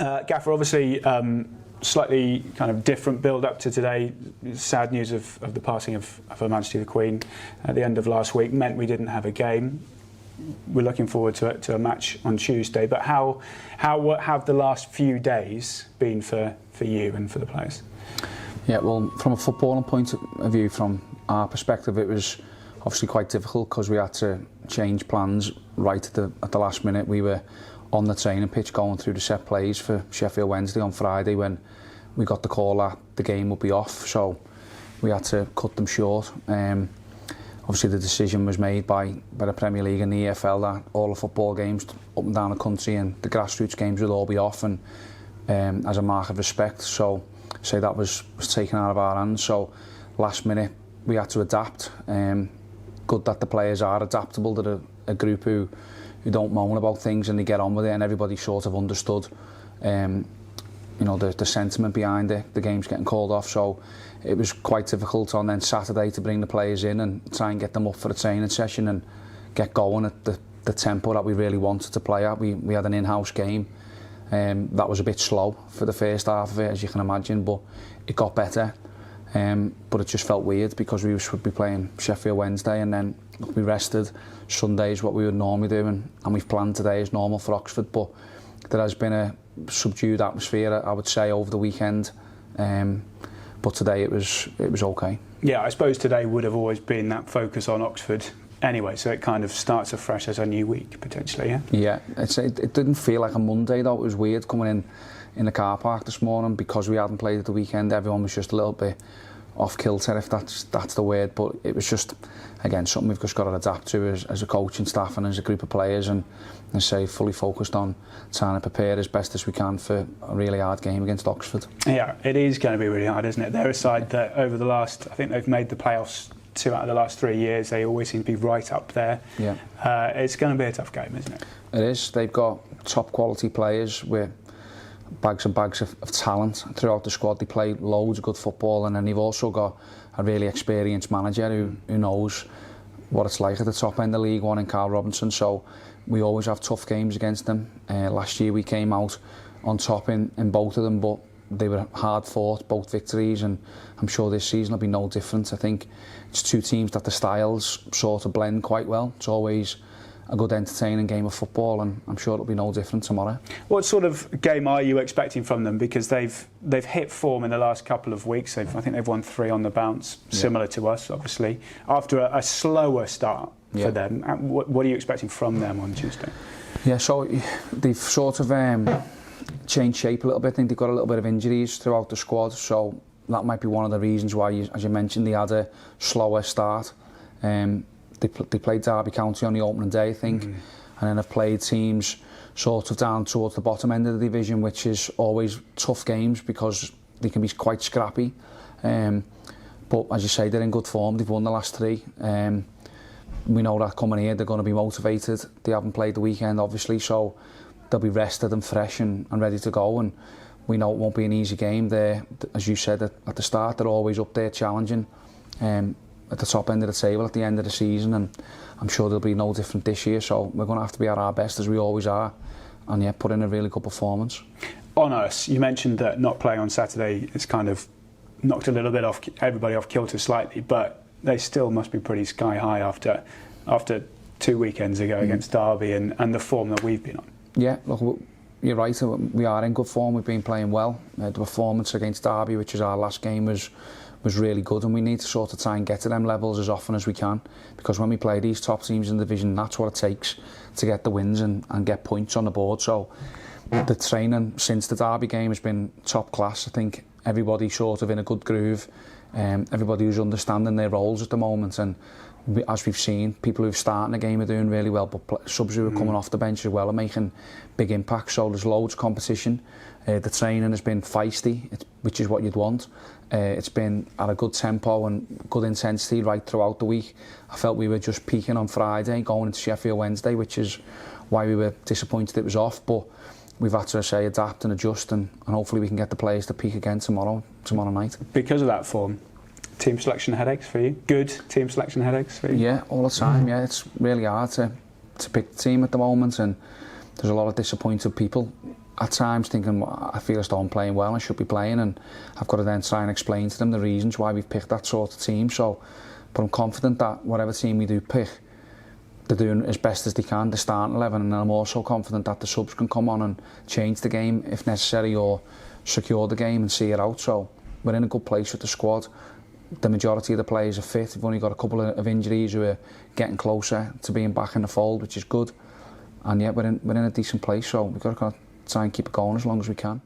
Gaffer, obviously slightly kind of different build-up to today. Sad news of the passing of Her Majesty the Queen at the end of last week meant we didn't have a game. We're looking forward to a match on Tuesday. But what have the last few days been for you and for the players? Yeah, well, from a footballing point of view, from our perspective, it was obviously quite difficult because we had to change plans right at the last minute. We were on the training pitch going through the set plays for Sheffield Wednesday on Friday when we got the call that the game would be off, so we had to cut them short. Obviously the decision was made by the Premier League and the EFL that all the football games up and down the country and the grassroots games would all be off, and as a mark of respect, so say that was taken out of our hands. So last minute we had to adapt. Good that the players are adaptable. They're a group who don't moan about things and they get on with it, and everybody sort of understood you know, the sentiment behind it, the game's getting called off. So it was quite difficult on then Saturday to bring the players in and try and get them up for a training session and get going at the tempo that we really wanted to play at. We had an in-house game that was a bit slow for the first half of it, as you can imagine, but it got better. But it just felt weird because we should be playing Sheffield Wednesday and then we rested. Sunday is what we would normally do, and we've planned today as normal for Oxford, but there has been a subdued atmosphere, I would say, over the weekend. But today it was okay. Yeah, I suppose today would have always been that focus on Oxford anyway, so it kind of starts afresh as a new week potentially. Yeah, it didn't feel like a Monday though. It was weird coming in the car park this morning because we hadn't played at the weekend. Everyone was just a little bit off kilter, if that's the word, but it was just, again, something we've just got to adapt to as a coaching staff and as a group of players, and say fully focused on trying to prepare as best as we can for a really hard game against Oxford. Yeah, it is going to be really hard, isn't it? They're a side that over the last, I think they've made the playoffs 2 out of the last 3 years. They always seem to be right up there. Yeah. It's going to be a tough game, isn't it? It is. They've got top quality players with bags and bags of talent throughout the squad. They play loads of good football, and then you've also got a really experienced manager who knows what it's like at the top end of League One in Carl Robinson, so we always have tough games against them. Last year we came out on top in both of them, but they were hard fought, both victories, and I'm sure this season will be no different. I think it's two teams that the styles sort of blend quite well. It's always a good entertaining game of football, and I'm sure it'll be no different tomorrow. What sort of game are you expecting from them? Because they've hit form in the last couple of weeks. I think they've won 3 on the bounce, similar to us, obviously. After a slower start for them, what are you expecting from them on Tuesday? Yeah, so they've sort of changed shape a little bit. I think they've got a little bit of injuries throughout the squad, so that might be one of the reasons why, as you mentioned, they had a slower start. They played Derby County on the opening day, I think, and then have played teams sort of down towards the bottom end of the division, which is always tough games because they can be quite scrappy. But as you say, they're in good form. They've won the last 3. We know that coming here, they're going to be motivated. They haven't played the weekend, obviously, so they'll be rested and fresh and ready to go. And we know it won't be an easy game. They're, as you said at the start, they're always up there challenging. At the top end of the table at the end of the season, and I'm sure they'll be no different this year, so we're going to have to be at our best as we always are, and put in a really good performance. On us, you mentioned that not playing on Saturday has kind of knocked a little bit off everybody off kilter slightly, but they still must be pretty sky high after 2 weekends ago against Derby and the form that we've been on. Yeah, look, you're right, we are in good form. We've been playing well. The performance against Derby, which is our last game, was really good, and we need to sort of try and get to them levels as often as we can, because when we play these top teams in the division, that's what it takes to get the wins and get points on the board. So the training since the Derby game has been top class. I think everybody sort of in a good groove, everybody who's understanding their roles at the moment, and as we've seen, people who've started the game are doing really well, but subs who are coming off the bench as well are making big impacts. So there's loads of competition. The training has been feisty, which is what you'd want. It's been at a good tempo and good intensity right throughout the week. I felt we were just peaking on Friday, going into Sheffield Wednesday, which is why we were disappointed it was off. But we've had to adapt and adjust, and hopefully we can get the players to peak again tomorrow night. Because of that form, team selection headaches for you? Good team selection headaches for you? Yeah, all the time. Yeah, it's really hard to pick the team at the moment, and there's a lot of disappointed people at times thinking, I feel as though I'm playing well, I should be playing, and I've got to then try and explain to them the reasons why we've picked that sort of team. So, but I'm confident that whatever team we do pick, they're doing as best as they can, the starting 11, and I'm also confident that the subs can come on and change the game if necessary, or secure the game and see it out. So we're in a good place with the squad. The majority of the players are fit. We've only got a couple of injuries who are getting closer to being back in the fold, which is good. And yet we're in a decent place, so we've got to try and keep it going as long as we can.